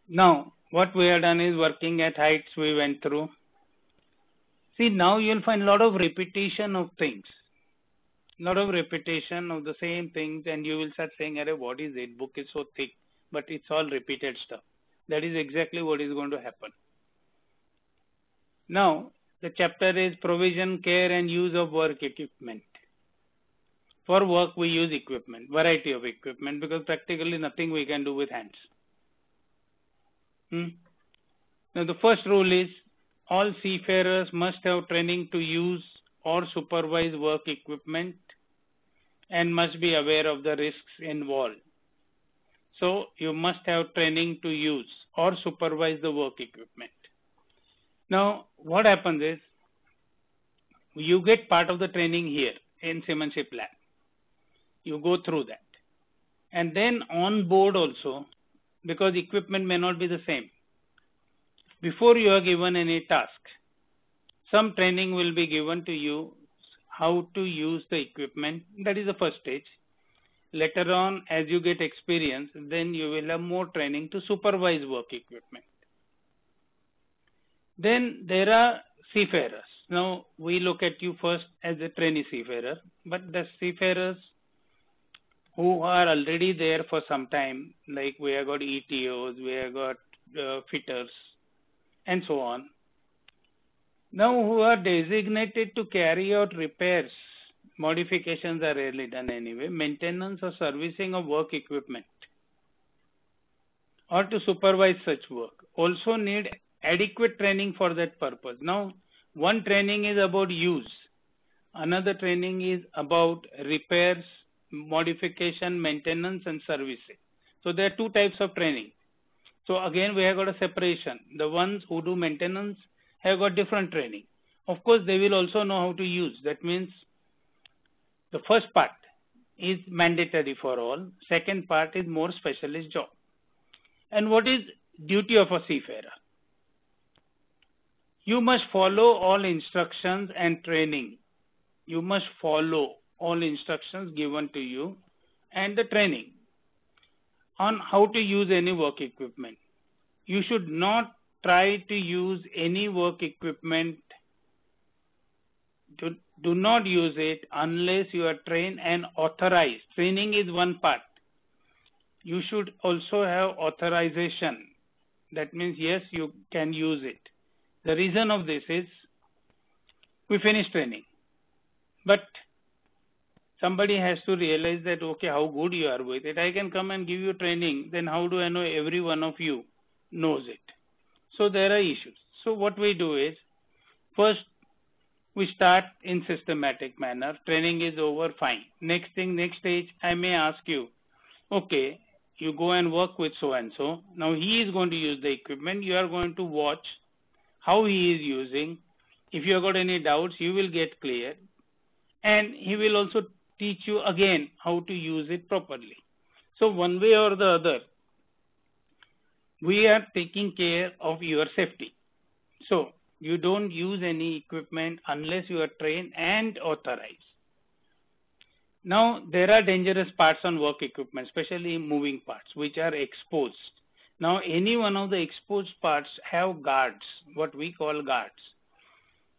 Now, what we have done is working at heights we went through. See, now you'll find a lot of repetition of things, lot of repetition of the same things, and you will start saying, "Arey, what is it? Book is so thick," but it's all repeated stuff. That is exactly what is going to happen. Now, the chapter is provision, care, and use of work equipment. For work, we use equipment, variety of equipment, because practically nothing we can do with hands. Now, the first rule is all seafarers must have training to use or supervise work equipment and must be aware of the risks involved. So, you must have training to use or supervise the work equipment. Now, what happens is you get part of the training here in Seamanship Lab. You go through that. And then on board also, because equipment may not be the same, before you are given any task, some training will be given to you how to use the equipment. That is the first stage. Later on, as you get experience, then you will have more training to supervise work equipment. Then there are seafarers. Now, we look at you first as a trainee seafarer, but the seafarers who are already there for some time, like we have got ETOs, we have got fitters, and so on. Now, who are designated to carry out repairs, modifications are rarely done anyway, maintenance or servicing of work equipment, or to supervise such work, also need adequate training for that purpose. Now, one training is about use, another training is about repairs, modification, maintenance, and servicing. So, there are two types of training. So, again, we have got a separation. The ones who do maintenance have got different training. Of course, they will also know how to use. That means the first part is mandatory for all. Second part is more specialist job. And what is duty of a seafarer? You must follow all instructions and training. You must follow all instructions given to you and the training on how to use any work equipment. You should not try to use any work equipment. Do not use it unless you are trained and authorized. Training is one part. You should also have authorization. That means, yes, you can use it. The reason of this is we finish training, but somebody has to realize that, okay, how good you are with it. I can come and give you training, then how do I know every one of you knows it? So there are issues. So what we do is, first we start in systematic manner. Training is over, fine. Next stage, I may ask you, okay, you go and work with so-and-so. Now he is going to use the equipment. You are going to watch how he is using. If you have got any doubts, you will get clear. And he will also teach you again how to use it properly. So one way or the other, we are taking care of your safety. So you don't use any equipment unless you are trained and authorized. Now, there are dangerous parts on work equipment, especially moving parts, which are exposed. Now, any one of the exposed parts have guards, what we call guards.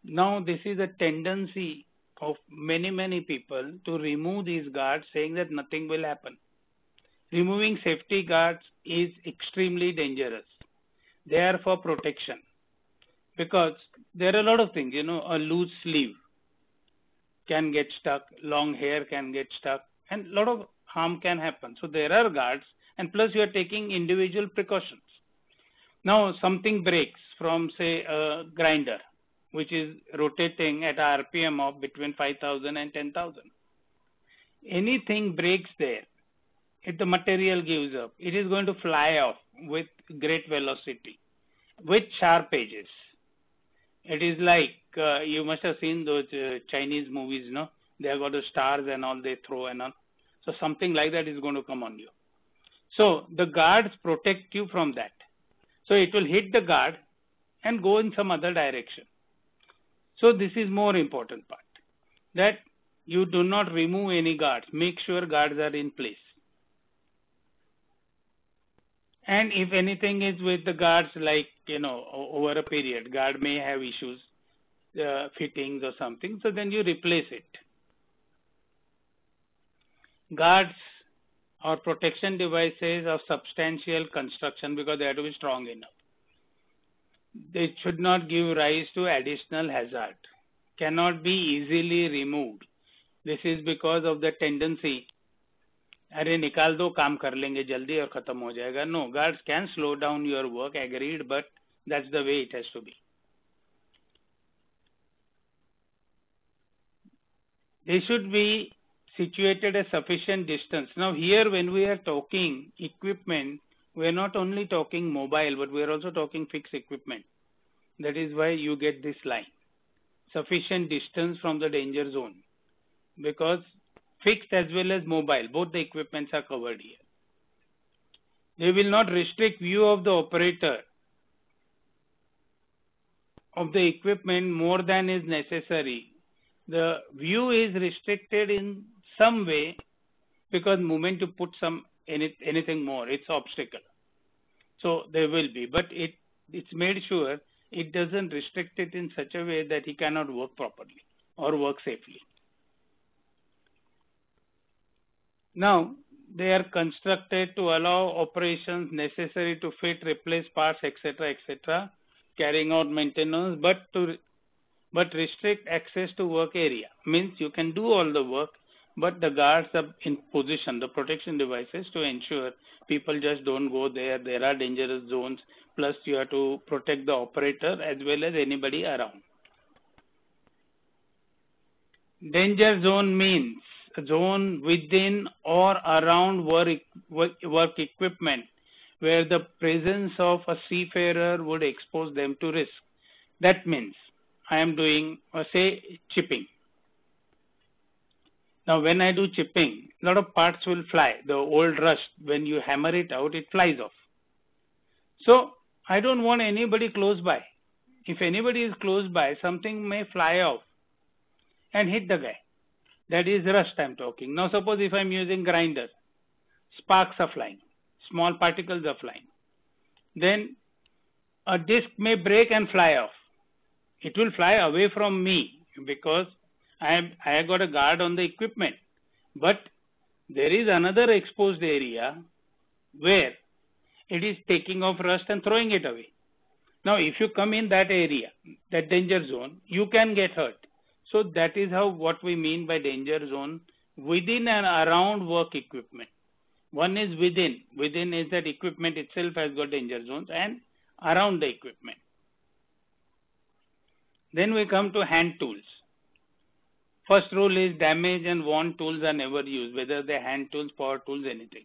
Now, this is a tendency of many people to remove these guards, saying that nothing will happen. Removing safety guards is extremely dangerous. They are for protection, because there are a lot of things, a loose sleeve can get stuck, long hair can get stuck, and a lot of harm can happen. So there are guards, and plus you are taking individual precautions. Now something breaks from, say, a grinder, which is rotating at a RPM of between 5,000 and 10,000. Anything breaks there, if the material gives up, it is going to fly off with great velocity, with sharp edges. It is like, you must have seen those Chinese movies, no? They have got the stars and all they throw and all. So something like that is going to come on you. So the guards protect you from that. So it will hit the guard and go in some other direction. So this is more important part, that you do not remove any guards. Make sure guards are in place. And if anything is with the guards, like, over a period, guard may have issues, fittings or something, so then you replace it. Guards or protection devices of substantial construction, because they have to be strong enough. They should not give rise to additional hazard. Cannot be easily removed. This is because of the tendency, अरे निकाल दो, काम कर लेंगे जल्दी और खत्म हो जाएगा. No, guards can slow down your work, agreed, but that's the way it has to be. They should be situated a sufficient distance. Now here, when we are talking equipment, we are not only talking mobile, but we are also talking fixed equipment. That is why you get this line, sufficient distance from the danger zone, because fixed as well as mobile, both the equipments are covered here. They will not restrict view of the operator of the equipment more than is necessary. The view is restricted in some way because moment to put anything more, it's obstacle. So there will be, but it's made sure it doesn't restrict it in such a way that he cannot work properly or work safely. Now, they are constructed to allow operations necessary to fit, replace parts, etc., etc., carrying out maintenance, but restrict access to work area. Means you can do all the work, but the guards are in position, the protection devices, to ensure people just don't go there. There are dangerous zones, plus you have to protect the operator as well as anybody around. Danger zone means a zone within or around work equipment where the presence of a seafarer would expose them to risk. That means I am doing, say, chipping. Now, when I do chipping, a lot of parts will fly. The old rust, when you hammer it out, it flies off. So, I don't want anybody close by. If anybody is close by, something may fly off and hit the guy. That is rust I am talking. Now, suppose if I am using grinder, sparks are flying, small particles are flying. Then a disc may break and fly off. It will fly away from me because I have got a guard on the equipment. But there is another exposed area where it is taking off rust and throwing it away. Now, if you come in that area, that danger zone, you can get hurt. So that is what we mean by danger zone, within and around work equipment. One is within. Within is that equipment itself has got danger zones, and around the equipment. Then we come to hand tools. First rule is damaged and worn tools are never used, whether they're hand tools, power tools, anything.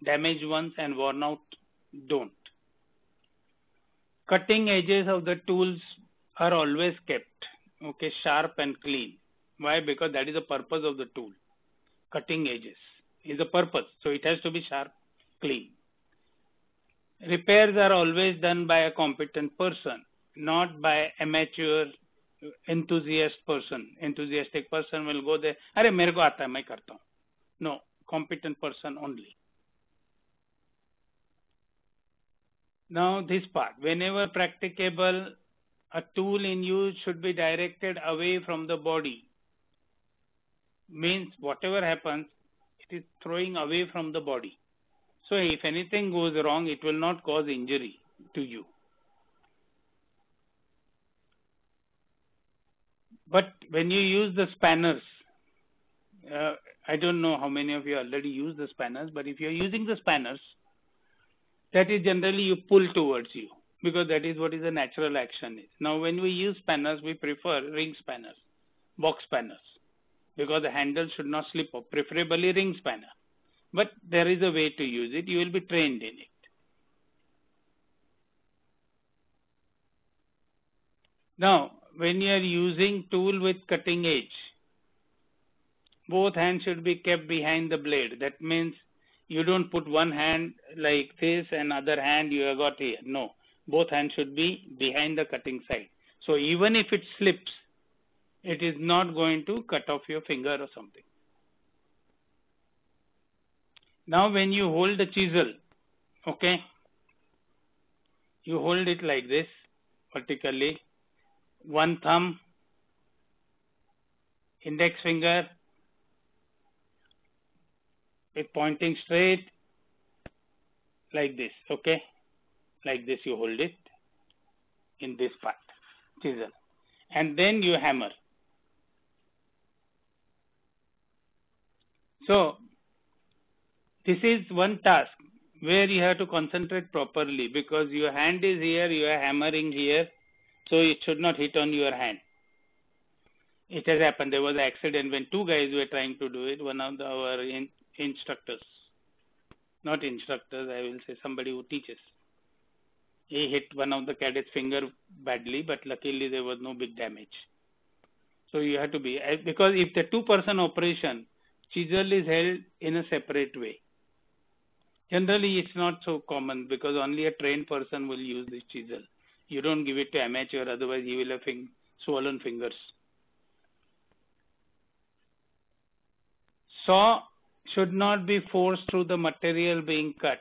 Damaged ones and worn out, don't. Cutting edges of the tools are always kept, okay, sharp and clean. Why? Because that is the purpose of the tool. Cutting edges is the purpose, so it has to be sharp, clean. Repairs are always done by a competent person, not by amateur, enthusiastic person will go there, अरे मेरे को आता है मैं करता हूँ. No, competent person only. Now this part, whenever practicable, a tool in use should be directed away from the body. Means whatever happens, it is throwing away from the body. So if anything goes wrong, it will not cause injury to you. But when you use the spanners, I don't know how many of you already use the spanners, but if you are using the spanners, that is generally you pull towards you, because that is what is the natural action is. Now when we use spanners, we prefer ring spanners, box spanners, because the handle should not slip off, preferably ring spanner. But there is a way to use it, you will be trained in it. Now, when you are using tool with cutting edge, both hands should be kept behind the blade. That means you don't put one hand like this and other hand you have got here. No, both hands should be behind the cutting side. So even if it slips, it is not going to cut off your finger or something. Now when you hold the chisel, okay, You hold it like this, vertically. One thumb, index finger with pointing straight, like this, okay? Like this you hold it in this part, chisel. And then you hammer. So, this is one task where you have to concentrate properly because your hand is here, you are hammering here, so it should not hit on your hand. It has happened. There was an accident when two guys were trying to do it. One of our instructors, not instructors, I will say somebody who teaches. He hit one of the cadet's finger badly, but luckily there was no big damage. So you have to be, because if the two-person operation, chisel is held in a separate way. Generally, it's not so common because only a trained person will use this chisel. You don't give it to amateur, otherwise he will have swollen fingers. Saw should not be forced through the material being cut.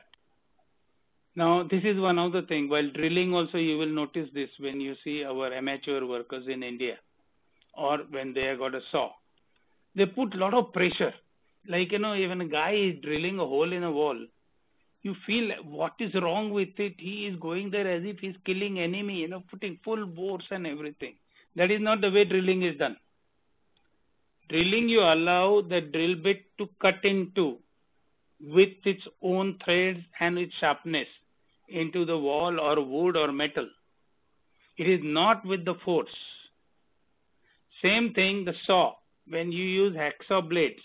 Now, this is one of the things. While drilling also, you will notice this when you see our amateur workers in India or when they have got a saw. They put a lot of pressure. Like, even a guy is drilling a hole in a wall. You feel what is wrong with it. He is going there as if he's killing enemy, putting full bores and everything. That is not the way drilling is done. Drilling, you allow the drill bit to cut into with its own threads and its sharpness into the wall or wood or metal. It is not with the force. Same thing, the saw. When you use hacksaw blades,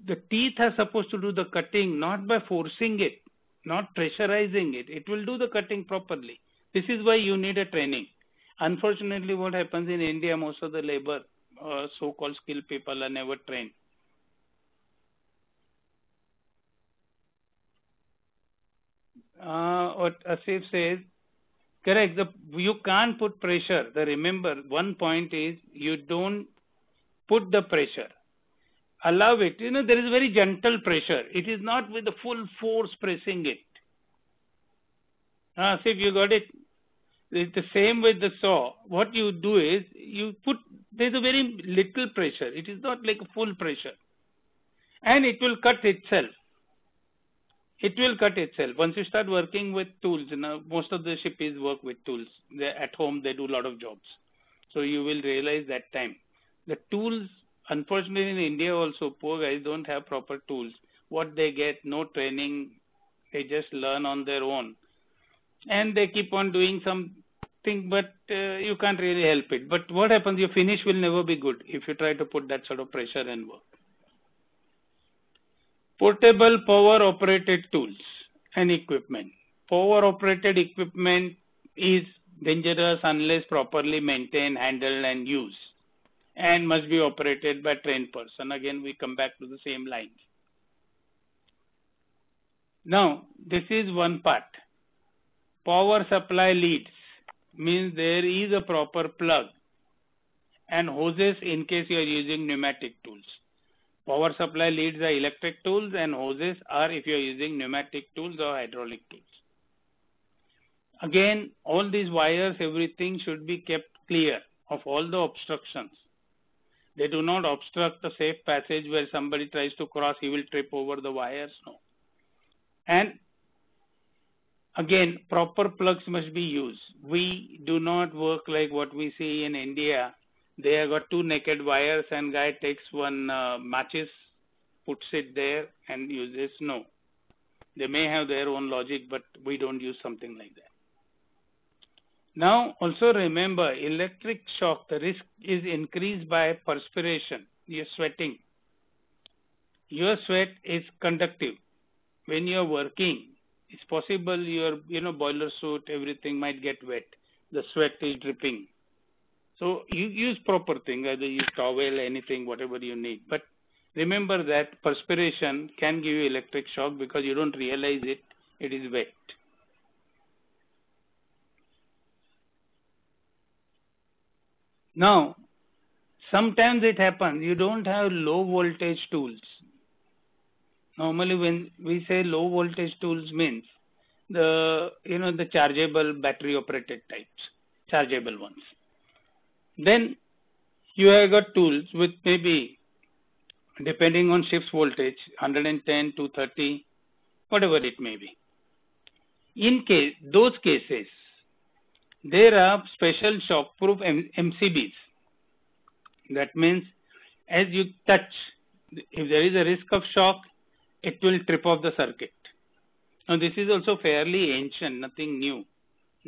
the teeth are supposed to do the cutting not by forcing it, not pressurizing it. It will do the cutting properly. This is why you need a training. Unfortunately, what happens in India, most of the labor, so-called skilled people are never trained. What Asif says, correct, you can't put pressure. Remember, one point is you don't put the pressure. Allow it. There is very gentle pressure. It is not with the full force pressing it. Asif, you got it? It's the same with the saw. What you do is, there's a very little pressure. It is not like a full pressure. And it will cut itself. It will cut itself. Once you start working with tools, most of the shippies work with tools. At home, they do a lot of jobs. So you will realize that time. The tools, unfortunately in India also, poor guys don't have proper tools. What they get, no training, they just learn on their own. And they keep on doing something, but you can't really help it. But what happens, your finish will never be good if you try to put that sort of pressure and work. Portable power-operated tools and equipment. Power-operated equipment is dangerous unless properly maintained, handled, and used, and must be operated by a trained person. Again, we come back to the same lines. Now, this is one part. Power supply leads means there is a proper plug and hoses in case you are using pneumatic tools. Power supply leads are electric tools and hoses are if you are using pneumatic tools or hydraulic tools. Again, all these wires, everything should be kept clear of all the obstructions. They do not obstruct a safe passage where somebody tries to cross, he will trip over the wires. No. And again, proper plugs must be used. We do not work like what we see in India. They have got two naked wires and guy takes one matches, puts it there and uses. No. They may have their own logic, but we don't use something like that. Now, also remember, electric shock, the risk is increased by perspiration. You're sweating. Your sweat is conductive. When you're working, it's possible your boiler suit, everything might get wet. The sweat is dripping. So you use proper thing, either use towel, anything, whatever you need. But remember that perspiration can give you electric shock because you don't realize it, it is wet. Now, sometimes it happens, you don't have low voltage tools. Normally when we say low voltage tools means the chargeable battery operated types, chargeable ones. Then you have got tools with maybe, depending on ship's voltage, 110, 230, whatever it may be. In those cases, there are special shockproof MCBs. That means as you touch, if there is a risk of shock, it will trip off the circuit. Now this is also fairly ancient, nothing new,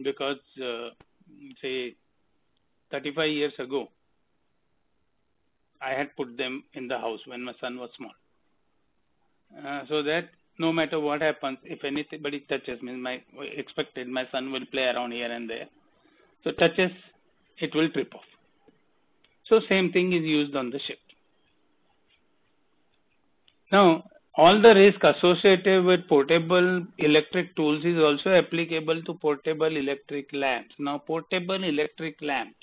because say 35 years ago, I had put them in the house when my son was small. So that no matter what happens, if anybody touches me, my son will play around here and there. So touches, it will trip off. So same thing is used on the ship. Now, all the risk associated with portable electric tools is also applicable to portable electric lamps. Now, portable electric lamps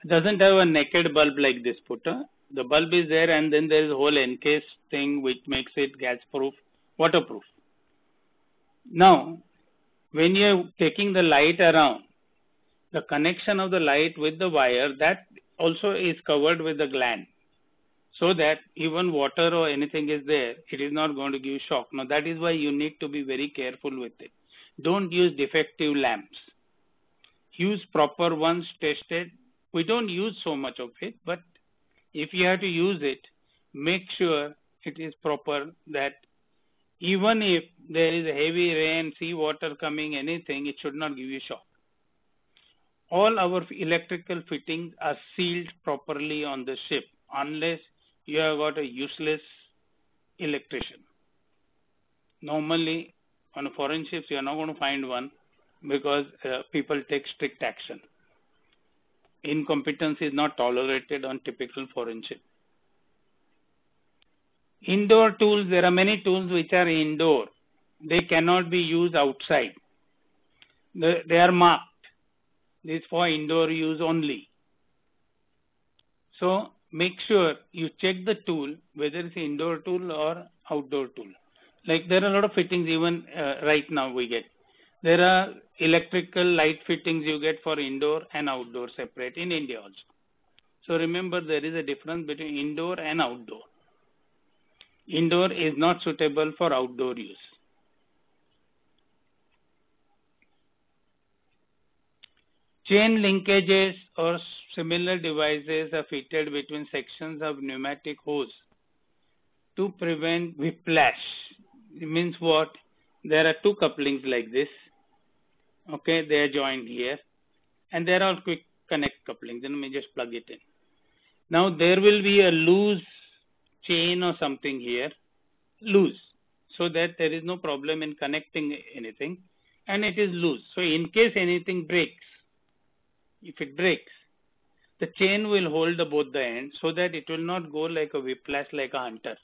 doesn't have a naked bulb like this putter. The bulb is there, and then there is a whole encased thing which makes it gas-proof, waterproof. Now, when you're taking the light around, the connection of the light with the wire, that also is covered with the gland, so that even water or anything is there, it is not going to give shock. Now, that is why you need to be very careful with it. Don't use defective lamps. Use proper ones, tested. We don't use so much of it, but if you have to use it, make sure it is proper, that even if there is a heavy rain, sea water coming, anything, it should not give you shock. All our electrical fittings are sealed properly on the ship, unless you have got a useless electrician. Normally, on foreign ships, you are not going to find one, because people take strict action. Incompetence is not tolerated on typical foreign ship. Indoor tools, there are many tools which are indoor. They cannot be used outside. They are marked. This is for indoor use only. So make sure you check the tool, whether it's an indoor tool or outdoor tool. Like there are a lot of fittings even right now we get. There are electrical light fittings you get for indoor and outdoor separate in India also. So remember, there is a difference between indoor and outdoor. Indoor is not suitable for outdoor use. Chain linkages or similar devices are fitted between sections of pneumatic hose to prevent whiplash. It means what? There are two couplings like this. Okay, they are joined here, and there are quick connect couplings. Then we just plug it in. Now there will be a loose chain or something here, loose, so that there is no problem in connecting anything, and it is loose. So in case anything breaks, if it breaks, the chain will hold both the ends, so that it will not go like a whiplash like a hunter.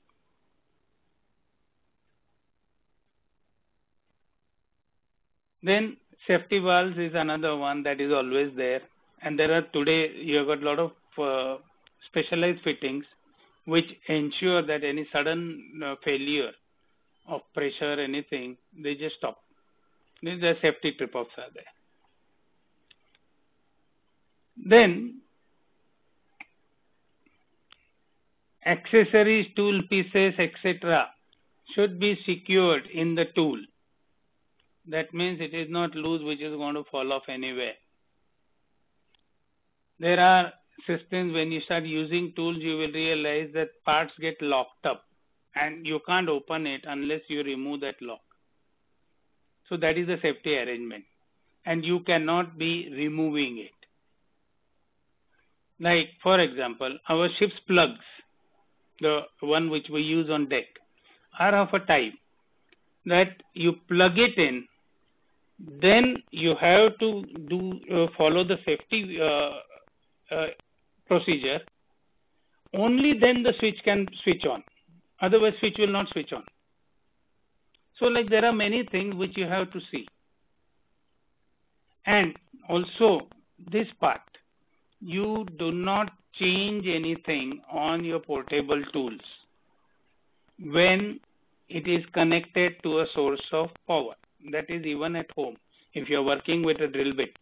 Then safety valves is another one that is always there, and there are today you have got a lot of specialized fittings which ensure that any sudden failure of pressure, anything, they just stop. These are safety trip-offs are there. Then accessories, tool pieces, etc. should be secured in the tool. That means it is not loose, which is going to fall off anywhere. There are systems, when you start using tools, you will realize that parts get locked up and you can't open it unless you remove that lock. So that is a safety arrangement, and you cannot be removing it. Like for example, our ship's plugs, the one which we use on deck, are of a type that you plug it in, then you have to follow the safety procedure. Only then the switch can switch on. Otherwise, switch will not switch on. So, like there are many things which you have to see. And also, this part, you do not change anything on your portable tools when it is connected to a source of power. That is even at home. If you are working with a drill bit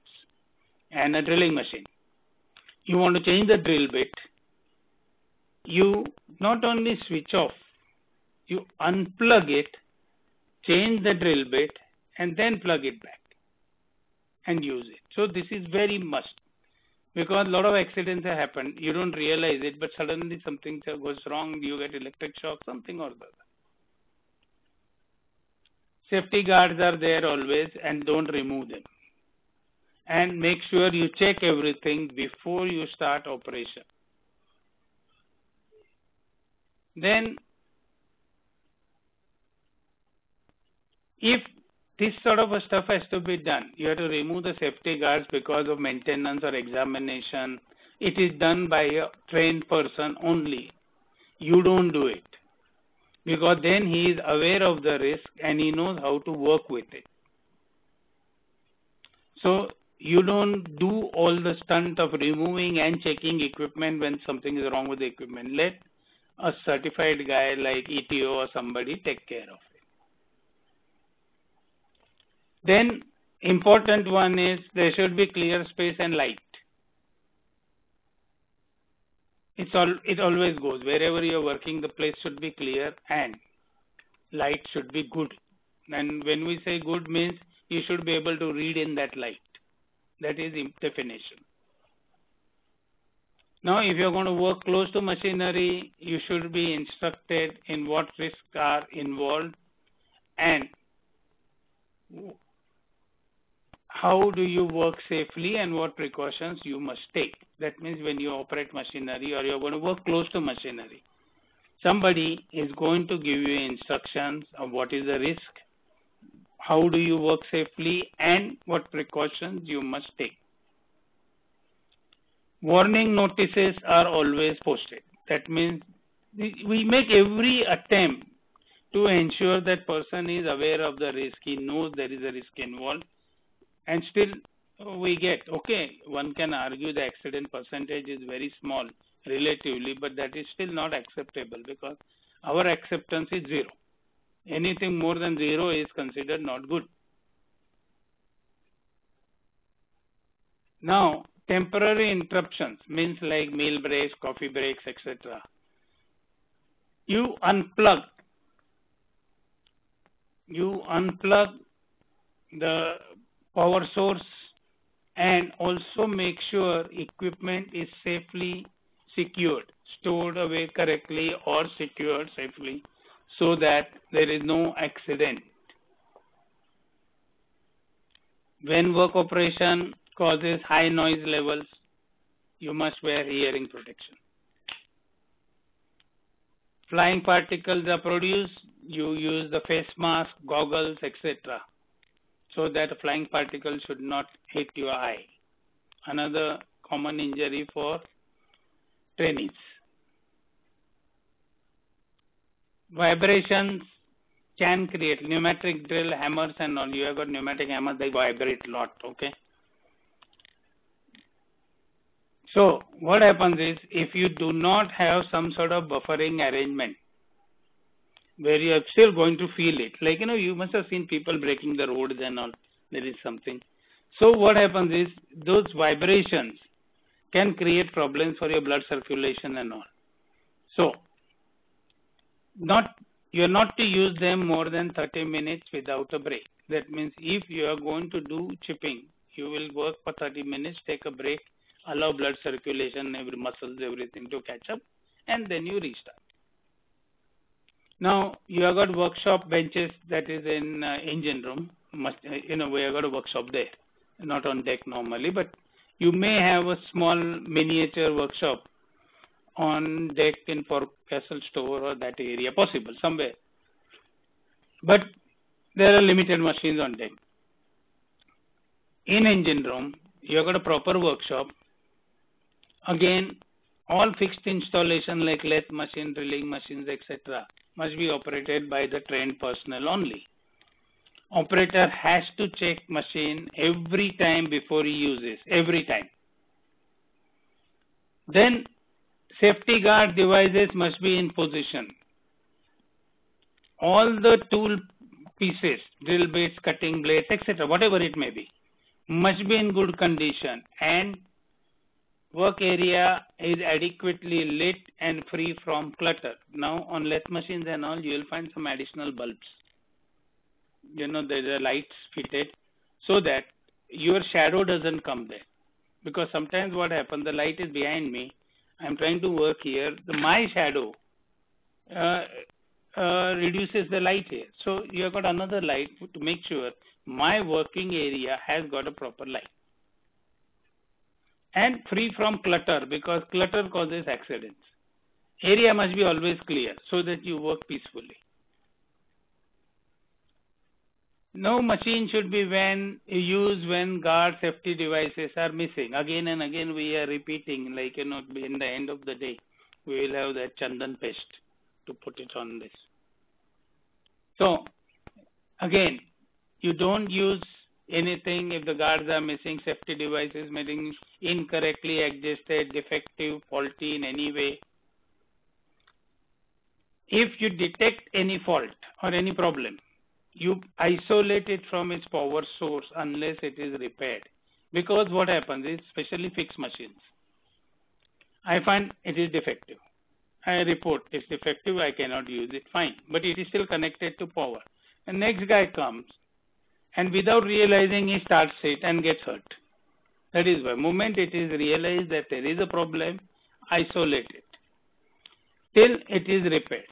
and a drilling machine, you want to change the drill bit, you not only switch off, you unplug it, change the drill bit, and then plug it back and use it. So this is very must, because a lot of accidents have happened. You don't realize it, but suddenly something goes wrong, you get electric shock, something or the other. Safety guards are there always, and don't remove them. And make sure you check everything before you start operation. Then, if this sort of a stuff has to be done, you have to remove the safety guards because of maintenance or examination. It is done by a trained person only. You don't do it, because then he is aware of the risk and he knows how to work with it. So you don't do all the stunt of removing and checking equipment when something is wrong with the equipment. Let a certified guy like ETO or somebody take care of it. Then important one is there should be clear space and light. It always goes. Wherever you are working, the place should be clear and light should be good. And when we say good, means you should be able to read in that light. That is definition. Now, if you are going to work close to machinery, you should be instructed in what risks are involved and how do you work safely and what precautions you must take. That means when you operate machinery or you are going to work close to machinery, somebody is going to give you instructions of what is the risk, how do you work safely, and what precautions you must take. Warning notices are always posted. That means we make every attempt to ensure that person is aware of the risk. He knows there is a risk involved, and still we get, okay, one can argue the accident percentage is very small relatively, but that is still not acceptable because our acceptance is 0. Anything more than 0 is considered not good. Now, temporary interruptions means like meal breaks, coffee breaks, etc. You unplug the power source and also make sure equipment is safely secured, stored away correctly or secured safely so that there is no accident. When work operation causes high noise levels, you must wear hearing protection. Flying particles are produced, you use the face mask, goggles, etc. so that a flying particle should not hit your eye. Another common injury for trainees. Vibrations can create pneumatic drill hammers and all. You have got pneumatic hammers, they vibrate a lot, okay? So what happens is, if you do not have some sort of buffering arrangement where you are still going to feel it, like, you must have seen people breaking the roads and all, there is something. So what happens is, those vibrations can create problems for your blood circulation and all. So you are not to use them more than 30 minutes without a break. That means if you are going to do chipping, you will work for 30 minutes, take a break, allow blood circulation, every muscles, everything to catch up, and then you restart. Now, you have got workshop benches that is in engine room. We have got a workshop there, not on deck normally, but you may have a small miniature workshop on deck in Forecastle store or that area, possible somewhere. But there are limited machines on deck. In engine room, you have got a proper workshop. Again, all fixed installation like lathe machine, drilling machines, etc. must be operated by the trained personnel only. Operator has to check machine every time before he uses, every time. Then safety guard devices must be in position. All the tool pieces, drill bits, cutting blades, etc., whatever it may be, must be in good condition, and work area is adequately lit and free from clutter. Now on lathe machines and all, you will find some additional bulbs. There are lights fitted so that your shadow doesn't come there. Because sometimes what happens, the light is behind me, I'm trying to work here, my shadow reduces the light here. So you have got another light to make sure my working area has got a proper light. And free from clutter, because clutter causes accidents. Area must be always clear so that you work peacefully. No machine should be used when guard safety devices are missing. Again and again we are repeating, like in the end of the day, we will have that chandan paste to put it on this. So again, you don't use anything if the guards are missing, safety devices meaning incorrectly adjusted, defective, faulty in any way. If you detect any fault or any problem, you isolate it from its power source unless it is repaired. Because what happens is, especially fixed machines, I find it is defective. I report it's defective, I cannot use it, fine. But it is still connected to power. The next guy comes and without realizing he starts it and gets hurt. That is why, moment it is realized that there is a problem, isolate it till it is repaired.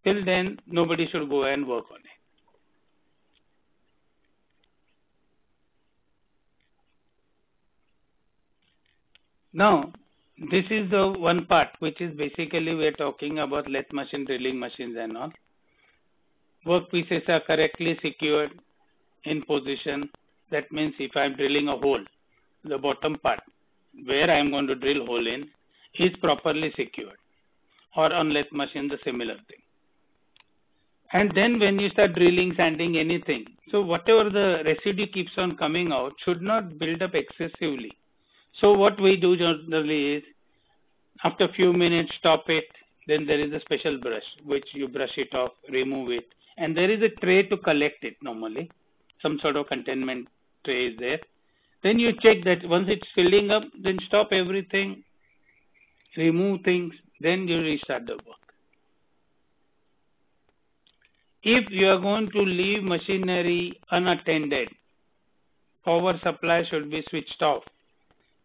Till then, nobody should go and work on it. Now, this is the one part which is basically we are talking about lathe machine, drilling machines and all. Workpieces are correctly secured in position. That means if I am drilling a hole, the bottom part where I am going to drill hole in is properly secured. Or on lathe machine, the similar thing. And then when you start drilling, sanding, anything, so whatever the residue keeps on coming out should not build up excessively. So what we do generally is, after a few minutes, stop it. Then there is a special brush, which you brush it off, remove it. And there is a tray to collect it normally. Some sort of containment tray is there. Then you check that once it's filling up, then stop everything, remove things, then you restart the work. If you are going to leave machinery unattended, power supply should be switched off.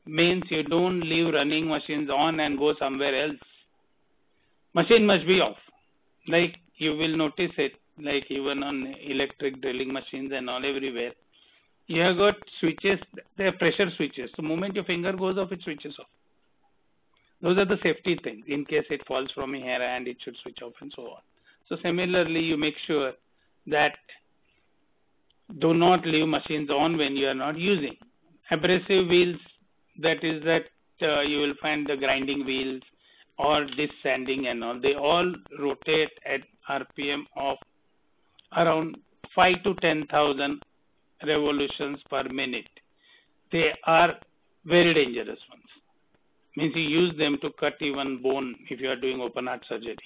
Means you don't leave running machines on and go somewhere else. Machine must be off. Like you will notice it, like even on electric drilling machines and all everywhere. You have got switches, they are pressure switches. The moment your finger goes off, it switches off. Those are the safety things. In case it falls from your hand, it should switch off and so on. So similarly, you make sure that do not leave machines on when you are not using. Abrasive wheels, that is you will find the grinding wheels or disc sanding and all. They all rotate at RPM of around 5 to 10,000 revolutions per minute. They are very dangerous ones. Means you use them to cut even bone if you are doing open heart surgery.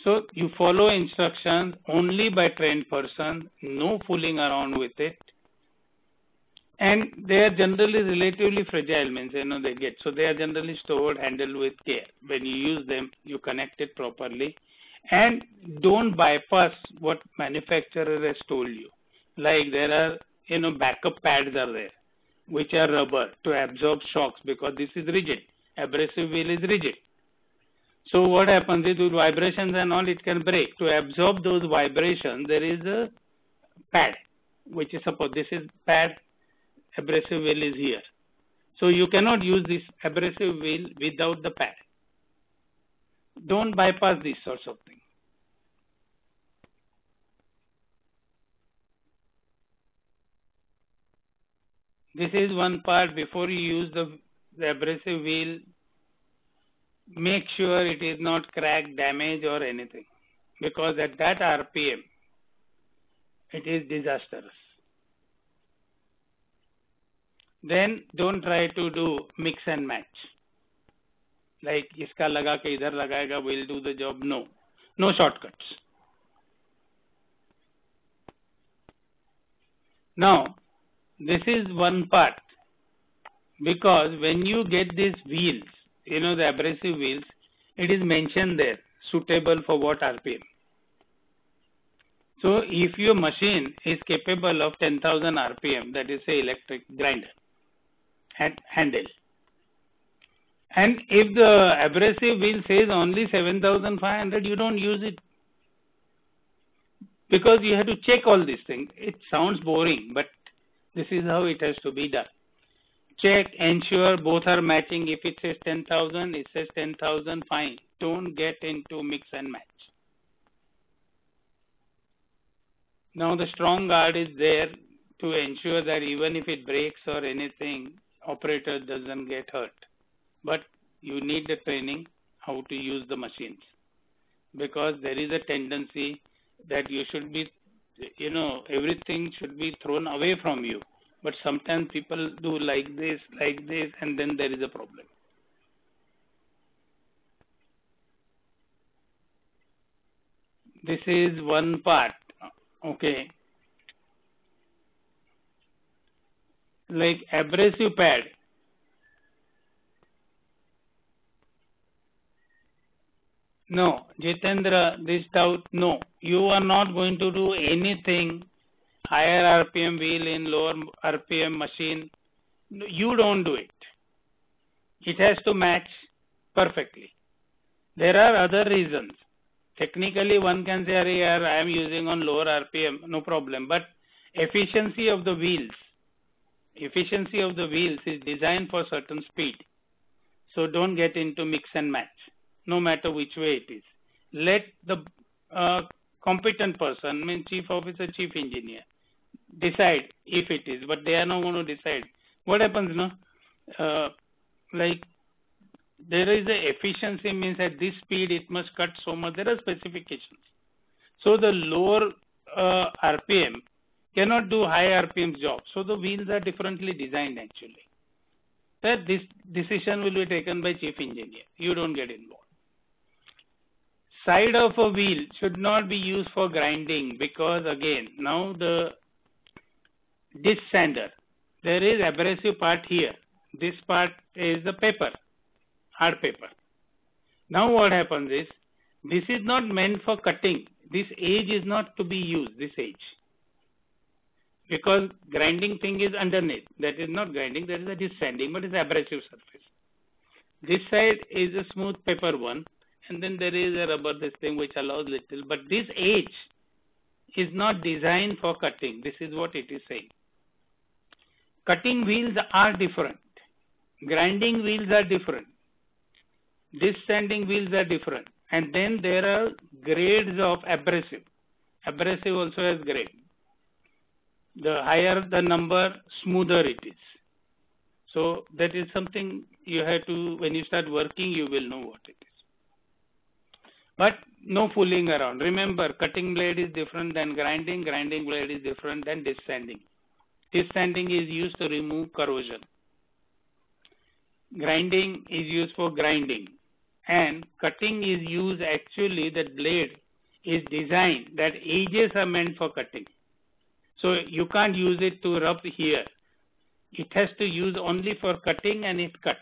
So you follow instructions only by trained person, no fooling around with it. And they are generally relatively fragile, means they get. So they are generally stored, handled with care. When you use them, you connect it properly. And don't bypass what manufacturer has told you. Like there are, backup pads are there, which are rubber to absorb shocks, because this is rigid. Abrasive wheel is rigid. So what happens is with vibrations and all, it can break. To absorb those vibrations, there is a pad, which is suppose this is pad, abrasive wheel is here. So you cannot use this abrasive wheel without the pad. Don't bypass these sorts of things. This is one part. Before you use the abrasive wheel, make sure it is not cracked, damaged or anything, because at that RPM, it is disastrous. Then don't try to do mix and match. Like iska laga ke idhar lagayega, will do the job. No shortcuts. Now, this is one part, because when you get these wheels, the abrasive wheels, it is mentioned there, suitable for what RPM. So, if your machine is capable of 10,000 RPM, that is say electric grinder, handle, and if the abrasive wheel says only 7,500, you don't use it, because you have to check all these things. It sounds boring, but this is how it has to be done. Check, ensure both are matching. If it says 10,000, it says 10,000, fine. Don't get into mix and match. Now the strong guard is there to ensure that even if it breaks or anything, operator doesn't get hurt. But you need the training how to use the machines, because there is a tendency that you should be, everything should be thrown away from you. But sometimes people do like this, and then there is a problem. This is one part, okay. Like abrasive pad. No, Jitendra, this doubt, no. You are not going to do anything higher RPM wheel in lower RPM machine. You don't do it. It has to match perfectly. There are other reasons. Technically, one can say, I am using on lower RPM, no problem. But efficiency of the wheels is designed for certain speed. So don't get into mix and match, no matter which way it is. Let the competent person, chief officer, chief engineer, decide if it is, but they are not going to decide. What happens, like there is a efficiency, means at this speed it must cut so much. There are specifications. So the lower RPM cannot do high RPM job. So the wheels are differently designed actually. That this decision will be taken by chief engineer. You don't get involved. Side of a wheel should not be used for grinding, because again, now the disc sander, there is abrasive part here. This part is the paper, hard paper. Now what happens is, this is not meant for cutting. This edge is not to be used, this edge. Because grinding thing is underneath. That is not grinding, that is a disc sanding, but it's abrasive surface. This side is a smooth paper one, and then there is a rubber this thing which allows little, but this edge is not designed for cutting. This is what it is saying. Cutting wheels are different. Grinding wheels are different. Disc sanding wheels are different. And then there are grades of abrasive. Abrasive also has grade. The higher the number, smoother it is. So that is something you have to, when you start working, you will know what it is. But no fooling around. Remember, cutting blade is different than grinding. Grinding blade is different than disc sanding. Disc sanding is used to remove corrosion. Grinding is used for grinding. And cutting is used, actually that blade is designed that edges are meant for cutting. So you can't use it to rub here. It has to use only for cutting, and it cuts.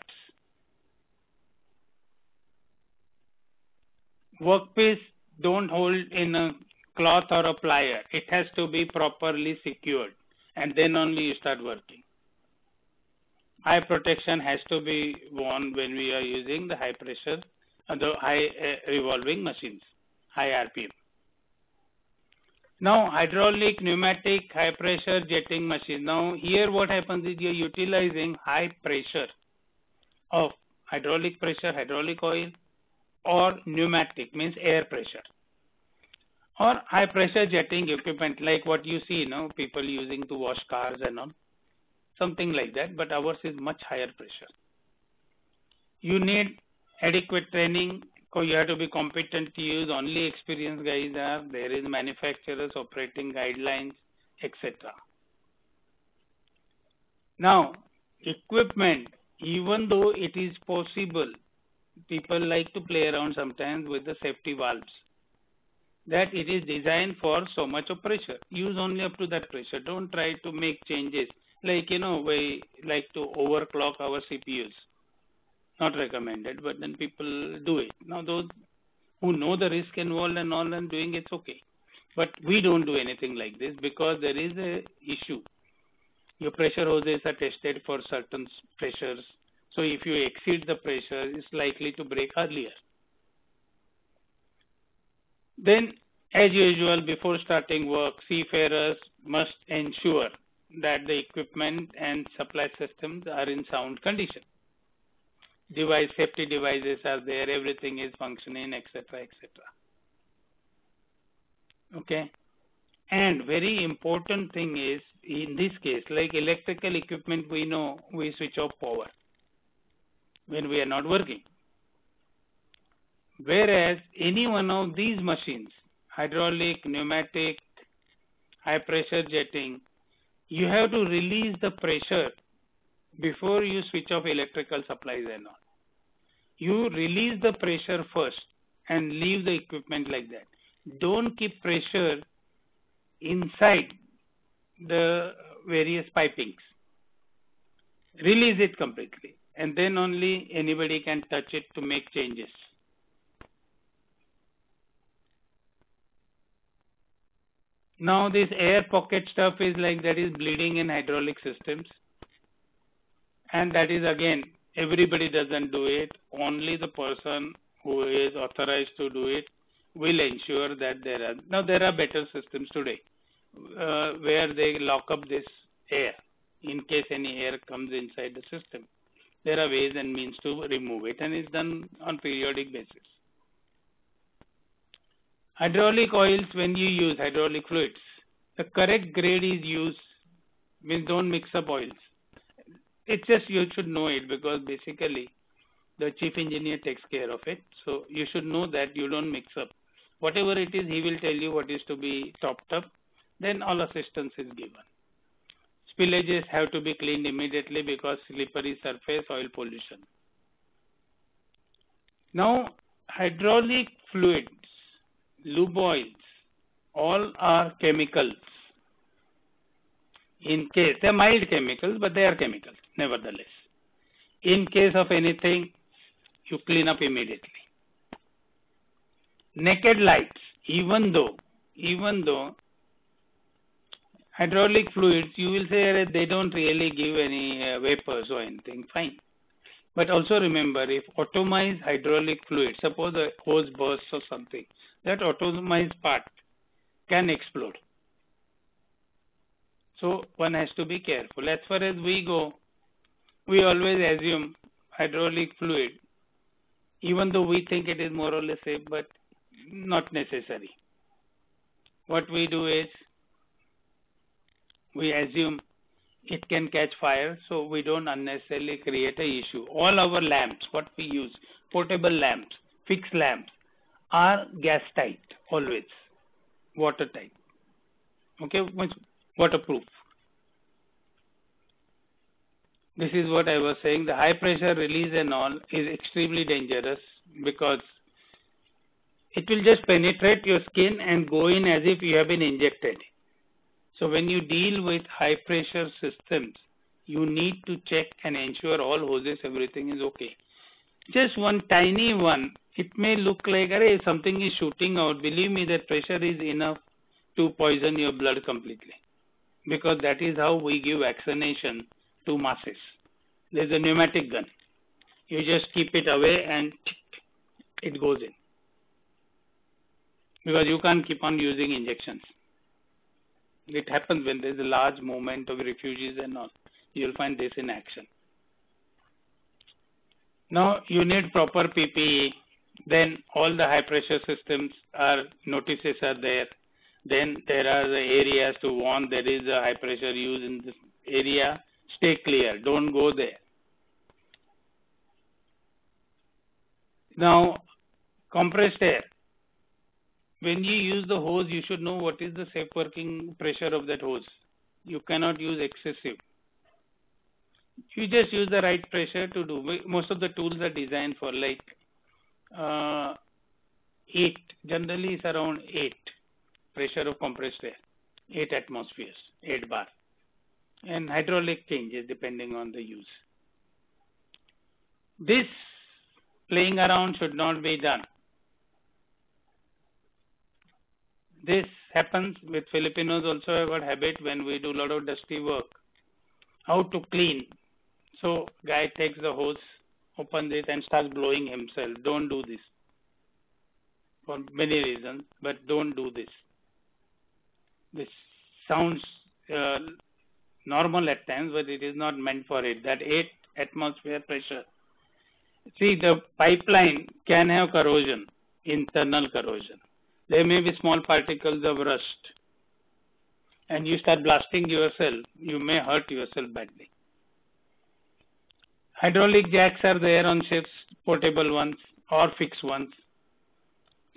Workpiece don't hold in a cloth or a plier. It has to be properly secured, and then only you start working. Eye protection has to be worn when we are using the high pressure, the high revolving machines, high RPM. Now, hydraulic, pneumatic, high pressure jetting machine. Now, here what happens is you are utilizing high pressure of hydraulic pressure, hydraulic oil, or pneumatic, means air pressure, or high pressure jetting equipment like what you see now, people using to wash cars and all, something like that, but ours is much higher pressure. You need adequate training. You have to be competent to use. Only experienced guys are. There is manufacturers operating guidelines, etc. Now, equipment, even though it is possible, people like to play around sometimes with the safety valves. that it is designed for so much of pressure. Use only up to that pressure. Don't try to make changes. Like, we like to overclock our CPUs. Not recommended, but then people do it. Now, those who know the risk involved and all and doing it's okay. But we don't do anything like this because there is a issue. Your pressure hoses are tested for certain pressures. So if you exceed the pressure, it's likely to break earlier. Then, as usual, before starting work, seafarers must ensure that the equipment and supply systems are in sound condition. Safety devices are there, everything is functioning, etc., etc. Okay. And very important thing is, in this case, like electrical equipment, we know we switch off power when we are not working. Whereas any one of these machines, hydraulic, pneumatic, high pressure jetting, you have to release the pressure before you switch off electrical supplies and all. You release the pressure first and leave the equipment like that. Don't keep pressure inside the various pipings. Release it completely, and then only anybody can touch it to make changes. Now this air pocket stuff is like that is bleeding in hydraulic systems, and that is again everybody doesn't do it. Only the person who is authorized to do it will ensure that there are better systems today where they lock up this air in case any air comes inside the system. There are ways and means to remove it, and it's done on periodic basis. Hydraulic oils, when you use hydraulic fluids, the correct grade is used, means don't mix up oils. It's just you should know it because basically the chief engineer takes care of it. So you should know that you don't mix up. Whatever it is, he will tell you what is to be topped up. Then all assistance is given. Spillages have to be cleaned immediately because slippery surface, oil pollution. Now, hydraulic fluids, lube oils, all are chemicals. In case, they are mild chemicals, but they are chemicals, nevertheless. In case of anything, you clean up immediately. Naked lights, even though hydraulic fluids, you will say they don't really give any vapors or anything, fine. But also remember, if atomized hydraulic fluid, suppose a hose bursts or something, that atomized part can explode. So one has to be careful. As far as we go, we always assume hydraulic fluid, even though we think it is more or less safe, but not necessary. What we do is, we assume it can catch fire, so we don't unnecessarily create an issue. All our lamps, what we use, portable lamps, fixed lamps, are gas tight, always, watertight. Okay, waterproof. This is what I was saying. The high pressure release and all is extremely dangerous because it will just penetrate your skin and go in as if you have been injected. So when you deal with high pressure systems, you need to check and ensure all hoses, everything is okay. Just one tiny one, it may look like something is shooting out. Believe me, that pressure is enough to poison your blood completely. Because that is how we give vaccination to masses. There's a pneumatic gun. You just keep it away and it goes in. Because you can't keep on using injections. It happens when there's a large movement of refugees and all. You'll find this in action. Now, you need proper PPE. Then all the high pressure systems notices are there. Then there are the areas to warn there is a high pressure use in this area. Stay clear. Don't go there. Now, compressed air. When you use the hose, you should know what is the safe working pressure of that hose. You cannot use excessive. You just use the right pressure to do. Most of the tools are designed for 8, generally is around 8 pressure of compressed air, 8 atmospheres, 8 bar. And hydraulic changes depending on the use. This playing around should not be done. This happens with Filipinos also have got habit when we do a lot of dusty work. How to clean. So guy takes the hose, opens it and starts blowing himself. Don't do this. For many reasons, but don't do this. This sounds normal at times, but it is not meant for it. That 8 atmosphere pressure. See, the pipeline can have corrosion, internal corrosion. There may be small particles of rust. And you start blasting yourself, you may hurt yourself badly. Hydraulic jacks are there on ships, portable ones or fixed ones.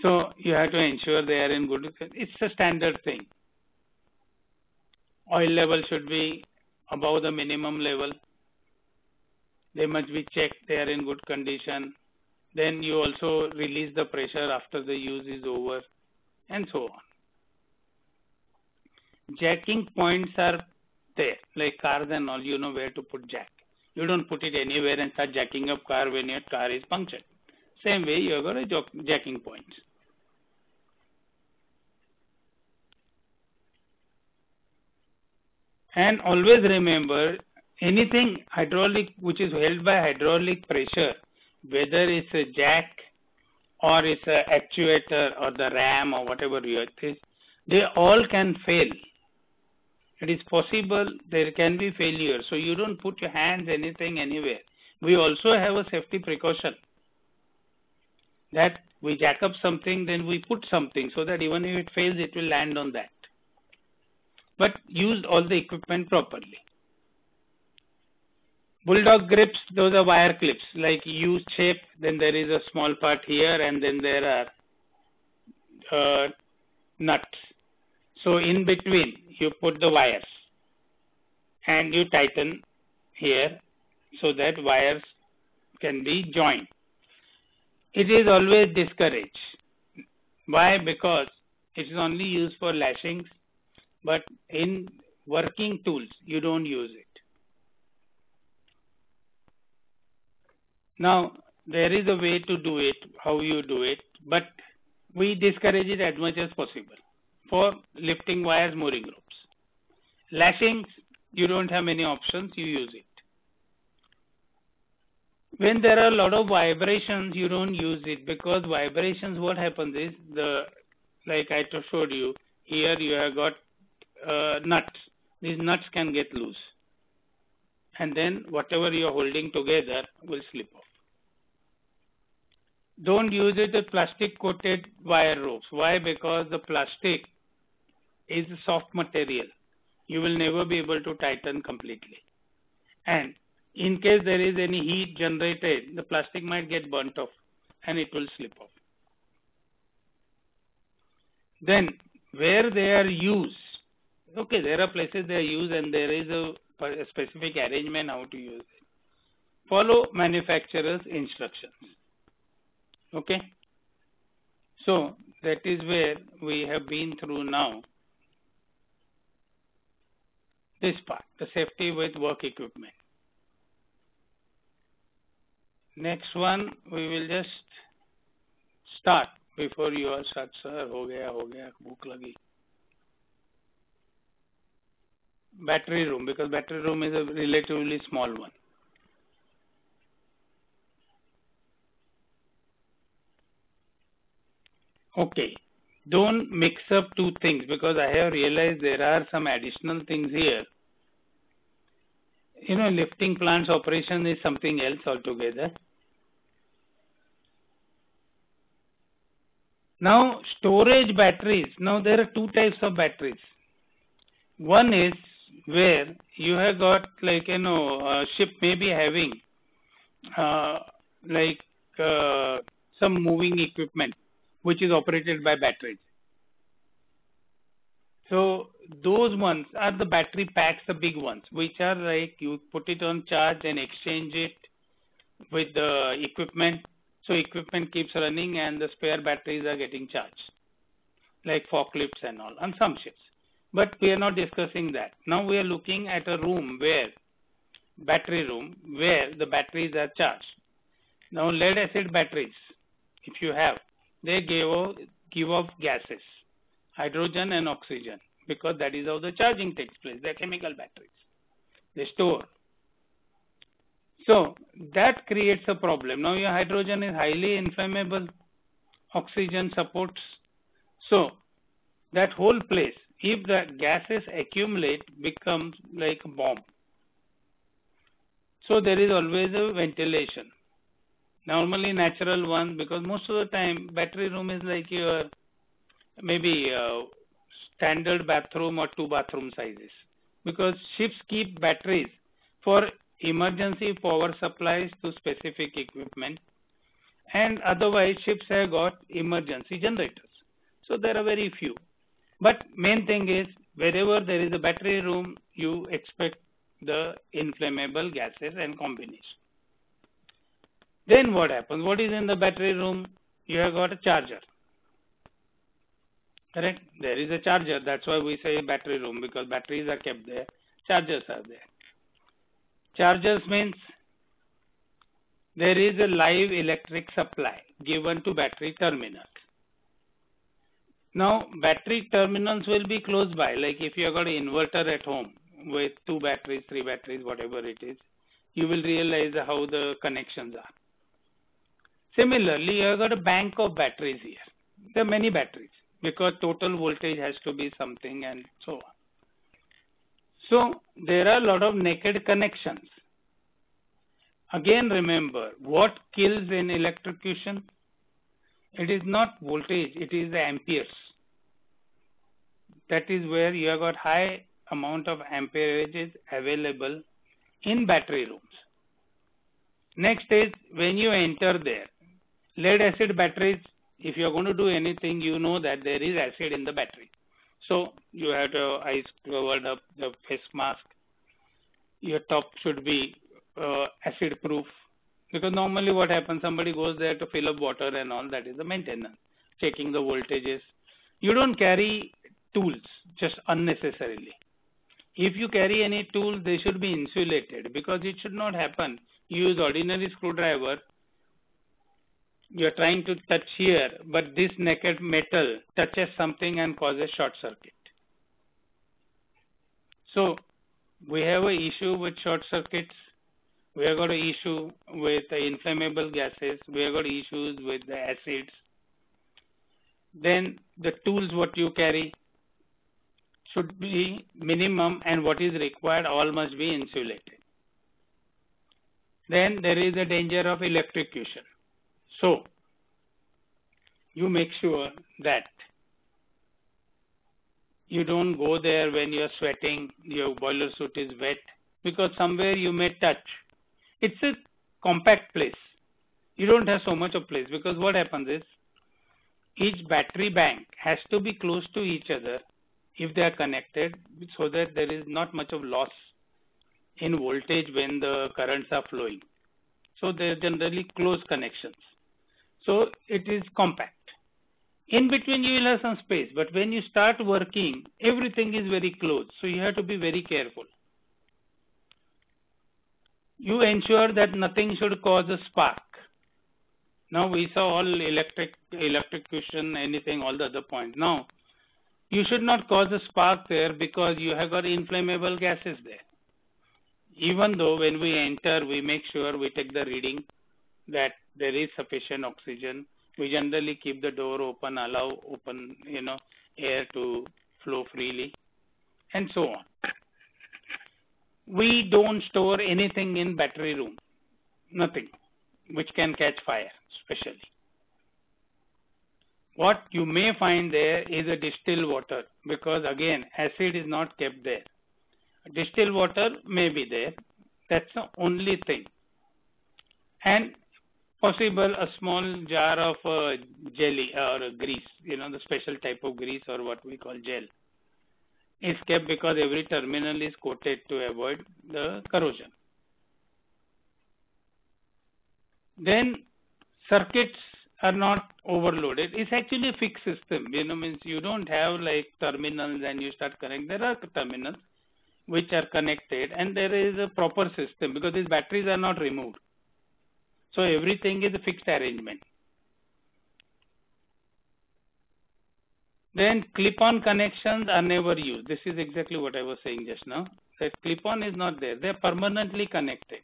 So you have to ensure they are in good. It's a standard thing. Oil level should be above the minimum level. They must be checked, they are in good condition. Then you also release the pressure after the use is over, and so on. Jacking points are there, like cars and all, you know where to put jack. You don't put it anywhere and start jacking up car when your car is punctured. Same way, you have got a jacking points. And always remember, anything hydraulic which is held by hydraulic pressure, whether it's a jack or it's an actuator or the ram or whatever it is, they all can fail. It is possible there can be failure. So you don't put your hands anything anywhere. We also have a safety precaution that we jack up something, then we put something so that even if it fails, it will land on that. But use all the equipment properly. Bulldog grips, those are wire clips, like U shape, then there is a small part here and then there are nuts. So in between, you put the wires and you tighten here so that wires can be joined. It is always discouraged. Why? Because it is only used for lashings, but in working tools, you don't use it. Now, there is a way to do it, how you do it, but we discourage it as much as possible for lifting wires, mooring ropes. Lashings, you don't have many options, you use it. When there are a lot of vibrations, you don't use it because vibrations, what happens is, like I showed you, here you have got nuts. These nuts can get loose. And then whatever you are holding together will slip off. Don't use it with plastic coated wire ropes. Why? Because the plastic is a soft material. You will never be able to tighten completely. And in case there is any heat generated, the plastic might get burnt off and it will slip off. Then where they are used, okay, there are places they are used and there is a specific arrangement how to use it. Follow manufacturer's instructions. Okay. So that is where we have been through now. This part, the safety with work equipment. Next one, we will just start before you all start, sir, ho gaya, bhook lagi. Battery room, because battery room is a relatively small one. Okay, don't mix up two things because I have realized there are some additional things here. You know, lifting plants operation is something else altogether. Now, storage batteries. Now, there are two types of batteries. One is where you have got, like, you know, a ship may be having some moving equipment which is operated by batteries. So those ones are the battery packs, the big ones, which are like you put it on charge and exchange it with the equipment So equipment keeps running and the spare batteries are getting charged, like forklifts and all on some ships. But we are not discussing that. Now we are looking at a room where, battery room, where the batteries are charged. Now lead acid batteries, if you have, they give off gases, hydrogen and oxygen, because that is how the charging takes place. They are chemical batteries. They store. So that creates a problem. Now your hydrogen is highly inflammable, oxygen supports. So that whole place, if the gases accumulate, becomes like a bomb. So there is always a ventilation. Normally natural one, because most of the time battery room is like your maybe standard bathroom or 2-bathroom sizes, because ships keep batteries for emergency power supplies to specific equipment, and otherwise ships have got emergency generators. So there are very few. But main thing is, wherever there is a battery room, you expect the inflammable gases and combination. Then what happens? What is in the battery room? You have got a charger. Correct? There is a charger. That's why we say battery room, because batteries are kept there, chargers are there. Chargers means there is a live electric supply given to battery terminals. Now, battery terminals will be close by. Like if you have got an inverter at home with 2 batteries, 3 batteries, whatever it is, you will realize how the connections are. Similarly, you have got a bank of batteries here. There are many batteries because total voltage has to be something and so on. So there are a lot of naked connections. Again, remember, what kills in electrocution? It is not voltage, it is the amperes. That is where you have got high amount of amperages available in battery rooms. Next is when you enter there. Lead acid batteries, if you are going to do anything, you know that there is acid in the battery. So you have to eyes covered up, the face mask. Your top should be acid proof, because normally what happens, somebody goes there to fill up water and all, that is the maintenance, checking the voltages. You don't carry tools just unnecessarily. If you carry any tool, they should be insulated, because it should not happen. You use ordinary screwdriver, you are trying to touch here, but this naked metal touches something and causes short circuit. So we have an issue with short circuits. We have got an issue with the inflammable gases. We have got issues with the acids. Then the tools what you carry should be minimum, and what is required all must be insulated. Then there is a danger of electrocution. So you make sure that you don't go there when you are sweating, your boiler suit is wet, because somewhere you may touch. It's a compact place. You don't have so much of place, because what happens is each battery bank has to be close to each other if they are connected, so that there is not much of loss in voltage when the currents are flowing. So they are generally close connections. So it is compact. In between you will have some space, but when you start working, everything is very close. So you have to be very careful. You ensure that nothing should cause a spark. Now we saw all electrocution, anything, all the other points. Now, you should not cause a spark there, because you have got inflammable gases there. Even though when we enter, we make sure we take the reading that there is sufficient oxygen. We generally keep the door open, allow open, air to flow freely, and so on. We don't store anything in battery room, nothing, which can catch fire, especially. What you may find there is a distilled water, because again, acid is not kept there. Distilled water may be there. That's the only thing. And possible a small jar of jelly or grease, the special type of grease or what we call gel, is kept because every terminal is coated to avoid the corrosion. Then circuits are not overloaded. It's actually a fixed system. Means you don't have like terminals and you start connecting. There are terminals which are connected, and there is a proper system because these batteries are not removed. So everything is a fixed arrangement. Then clip-on connections are never used. This is exactly what I was saying just now. That clip-on is not there. They are permanently connected.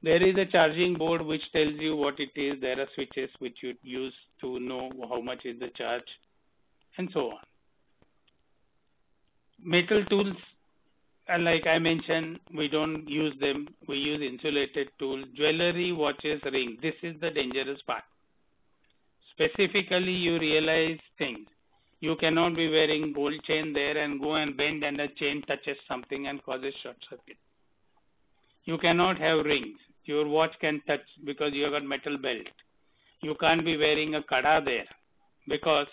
There is a charging board which tells you what it is. There are switches which you use to know how much is the charge, and so on. Metal tools, like I mentioned, we don't use them. We use insulated tools. Jewelry, watches, rings. This is the dangerous part. Specifically, you realize things. You cannot be wearing gold chain there and go and bend and the chain touches something and causes short circuit. You cannot have rings. Your watch can touch because you have got metal belt. You can't be wearing a kada there because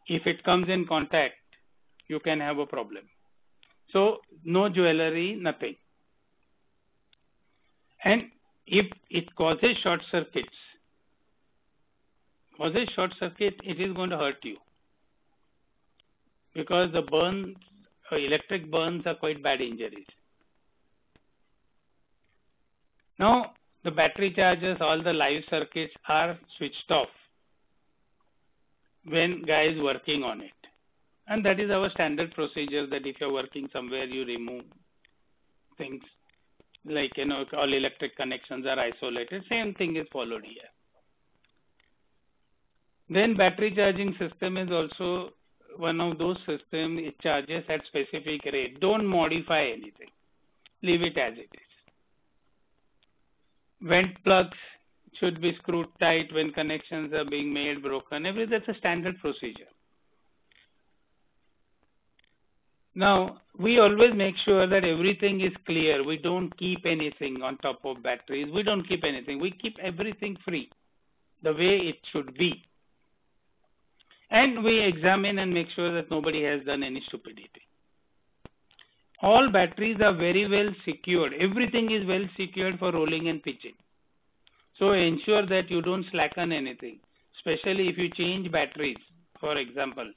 if it comes in contact, you can have a problem. So no jewelry, nothing. And if it causes short circuits, it is going to hurt you because the burns, electric burns are quite bad injuries. Now, the battery chargers, all the live circuits are switched off when guy is working on it. And that is our standard procedure, that if you're working somewhere, you remove things like, all electric connections are isolated. Same thing is followed here. Then battery charging system is also one of those systems. It charges at specific rate. Don't modify anything. Leave it as it is. Vent plugs should be screwed tight when connections are being made, broken. That's a standard procedure. Now, we always make sure that everything is clear. We don't keep anything on top of batteries. We don't keep anything. We keep everything free, the way it should be. And we examine and make sure that nobody has done any stupidity. All batteries are very well secured. Everything is well secured for rolling and pitching. So ensure that you don't slacken anything, especially if you change batteries. For example,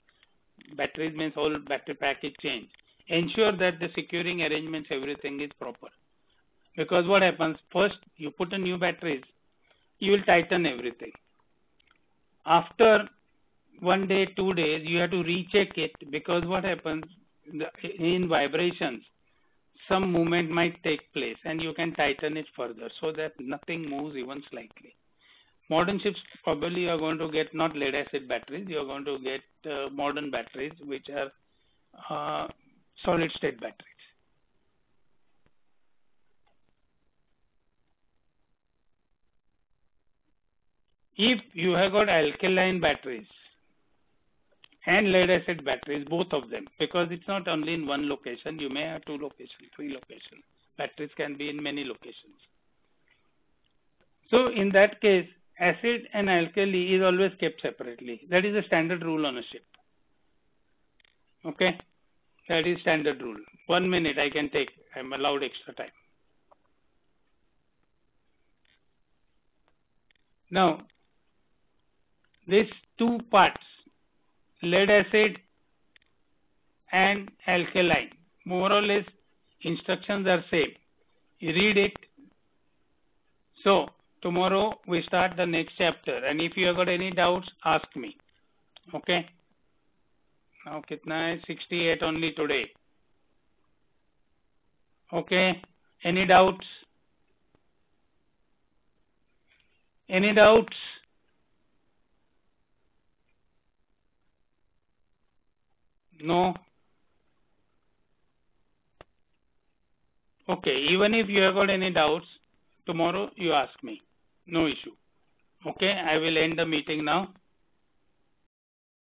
batteries means whole battery package change. Ensure that the securing arrangements, everything is proper. Because what happens, first you put a new batteries, you will tighten everything. After 1 day, 2 days, you have to recheck it, because what happens, in vibrations, some movement might take place and you can tighten it further so that nothing moves even slightly. Modern ships probably are going to get not lead acid batteries, you are going to get modern batteries which are solid state batteries. If you have got alkaline batteries and lead acid batteries, both of them, because it's not only in one location, you may have 2 locations, 3 locations. Batteries can be in many locations. So in that case, acid and alkali is always kept separately. That is a standard rule on a ship. Okay, that is standard rule. 1 minute I can take, I'm allowed extra time. Now, these 2 parts, lead acid and alkaline, more or less instructions are same. You read it. So tomorrow we start the next chapter, and if you have got any doubts, ask me. Okay. Now kitna hai? 68 only today. Okay. Any doubts? Any doubts? No. Okay. Even if you have got any doubts, tomorrow you ask me. No issue. Okay. I will end the meeting now.